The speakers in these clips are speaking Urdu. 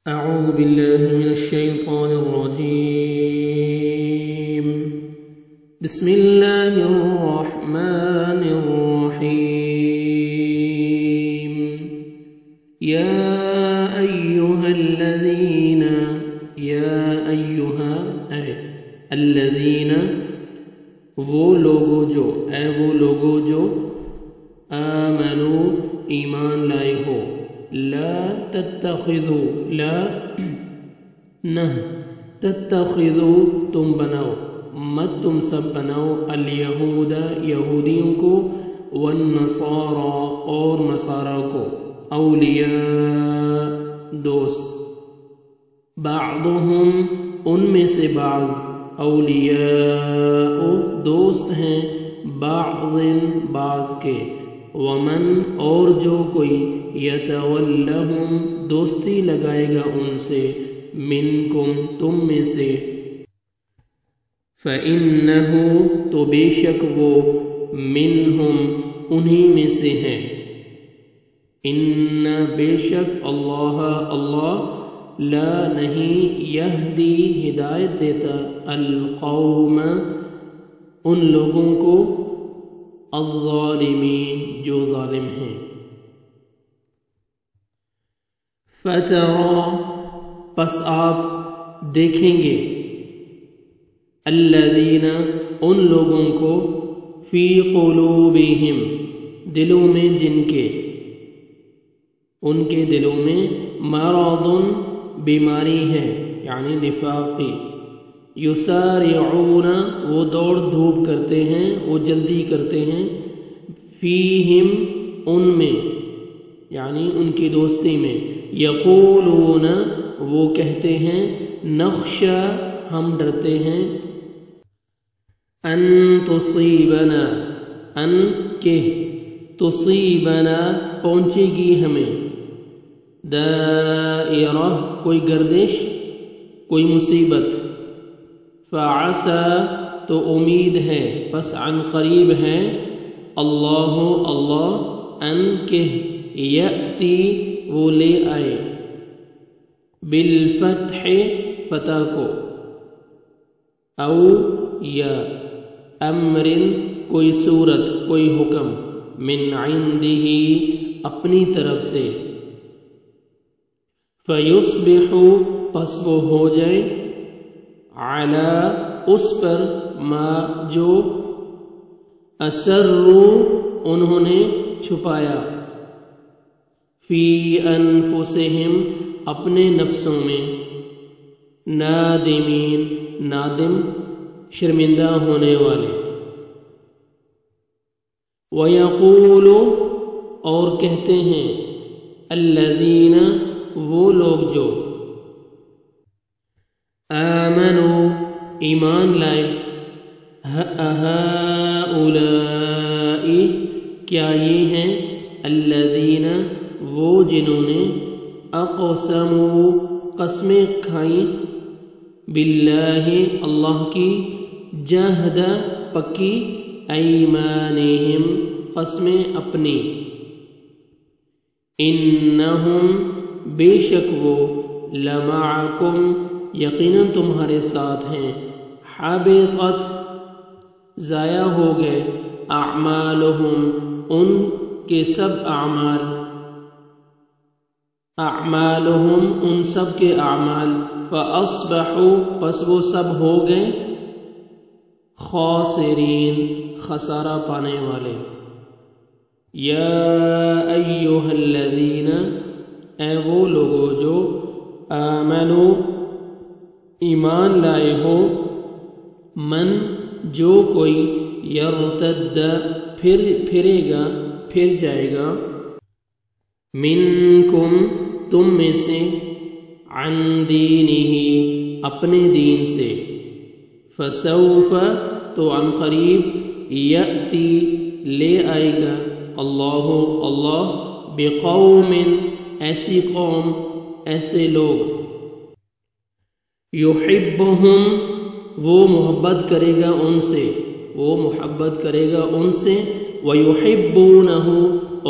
أعوذ بالله من الشيطان الرجيم. بسم الله الرحمن الرحيم. يا أيها الذين وہ لوگوں جو آمنو ایمان لائے ہو، لا تتخذوا تم بناؤ، مت تم سب بناؤ، الیہود یہودیوں کو، والنصارى اور نصارہ کو، اولیاء دوست، بعضهم ان میں سے بعض، اولیاء دوست ہیں، بعض کے، ومن اور جو کوئی، یتولہم دوستی لگائے گا ان سے، منکم تم میں سے، فإنہ تو بے شک وہ، منہم انہی میں سے ہیں، ان بے شک اللہ لا نہیں، یہدی ہدایت دیتا، القوم ان لوگوں کو، الظالمین جو ظالم ہیں۔ فترى پس آپ دیکھیں گے، الذین ان لوگوں کو، فی قلوبہم دلوں میں جن کے، ان کے دلوں میں، مرض بیماری ہے، یعنی نفاقی، یسارعون وہ دوڑ دھوپ کرتے ہیں، وہ جلدی کرتے ہیں، فیہم ان میں، یعنی ان کی دوستی میں، یقولون وہ کہتے ہیں، نخشى ہم ڈرتے ہیں، ان تصیبنا ان کہ تصیبنا پہنچے گی ہمیں، دائرہ کوئی گردش، کوئی مصیبت، فعسى تو امید ہے، پس عن قریب ہے، اللہ ان کہ یأتی وہ لے آئے، بالفتح فتح کو، او یا امر کوئی صورت، کوئی حکم، من عنده اپنی طرف سے، فیصبحوا پس وہ ہو جائے، علی اس پر، ما جو، اسروا انہوں نے چھپایا، فی انفسہم اپنے نفسوں میں، نادمین نادم شرمندہ ہونے والے، وَيَقُولُ اور کہتے ہیں، الذین وہ لوگ جو، آمنوا ایمان لائے، ہؤلاء کیا یہ ہیں، الذین وہ جنہوں نے، اقسموا قسمیں کھائیں، باللہ اللہ کی، جہد پکی، ایمانہم قسمیں اپنی، انہم بے شک وہ، لمعکم یقیناً تمہارے ساتھ ہیں، حبطت ضائع ہو گئے، اعمالہم ان کے سب اعمال، اعمالہم ان سب کے اعمال، فاصبحوا پس وہ سب ہو گئے، خاسرین خسارہ پانے والے۔ یا ایہا الذین اے وہ لوگوں جو، آمنو ایمان لائے ہو، من جو کوئی، یرتد پھرے گا، پھر جائے گا، منکم تم میں سے، عن دینہ اپنے دین سے، فسوف تو عن قریب، یأتی لے آئے گا، اللہ بقوم ایسی قوم، ایسے لوگ، یحبہم وہ محبت کرے گا ان سے، وَيُحِبُّونَهُ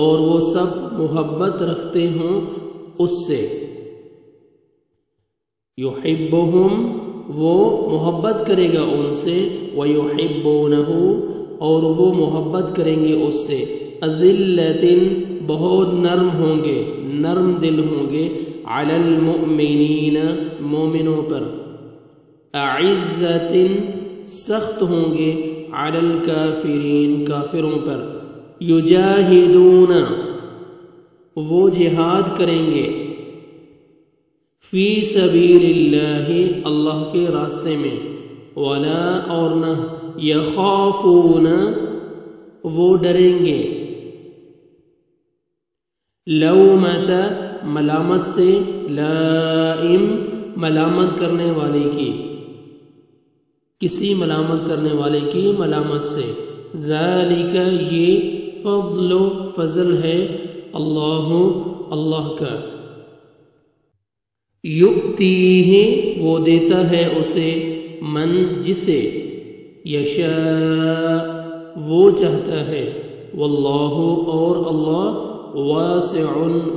اور وہ سب محبت رکھتے ہوں اس سے، یحبہم وہ محبت کرے گا ان سے، ویحبونہ اور وہ محبت کریں گے اس سے، اذلۃ بہت نرم ہوں گے، نرم دل ہوں گے، علی المؤمنین مومنوں پر، اعزۃ سخت ہوں گے، علی الکافرین کافروں پر، یجاہدون وہ جہاد کریں گے، فی سبیل اللہ اللہ کے راستے میں، ولا اور نہ، یخافون وہ ڈریں گے، لومۃ ملامت سے، لائم ملامت کرنے والے کی، کسی ملامت کرنے والے کی ملامت سے، ذالک یہ فضل و فضل ہے، اللہ کا، یؤتیہ وہ دیتا ہے اسے، من جسے، یشاء وہ چاہتا ہے، واللہ اور اللہ، واسع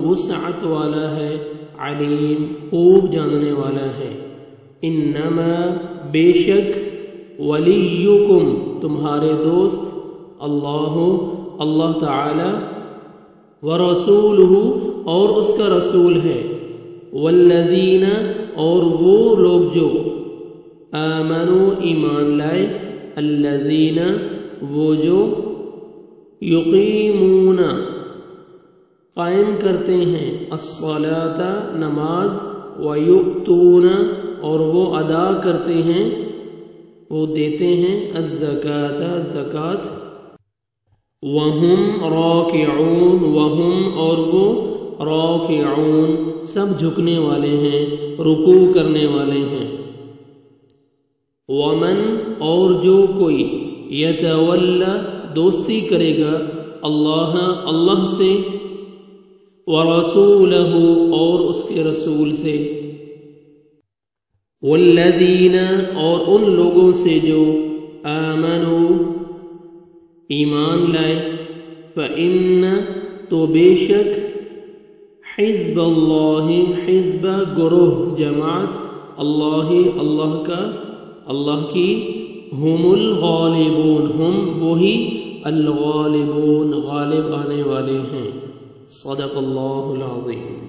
وسعت والا ہے، علیم خوب جاننے والا ہے، انما بے شک، ولیکم تمہارے دوست، اللہ تعالی، ورسولہ اور اس کا رسول ہے، والذین اور وہ لوگ جو، آمنوا ایمان لائے، الذین وہ جو، یقیمون قائم کرتے ہیں، الصلاۃ نماز، ویؤتون اور وہ ادا کرتے ہیں، وہ دیتے ہیں، الزکاۃ زکوٰۃ، وہم راکعون وہم اور وہ، راکعون سب جھکنے والے ہیں، رکوع کرنے والے ہیں، ومن اور جو کوئی، یتولی دوستی کرے گا، اللہ سے، ورسولہ اور اس کے رسول سے، والذین اور ان لوگوں سے جو، آمنوا ایمان لائے، فإن تو بے شک، حزب اللہ حزب گروہ جماعت، اللہ کا، اللہ کی، ہم الغالبون ہم وہی، الغالبون غالب آنے والے ہیں، صدق اللہ العظیم۔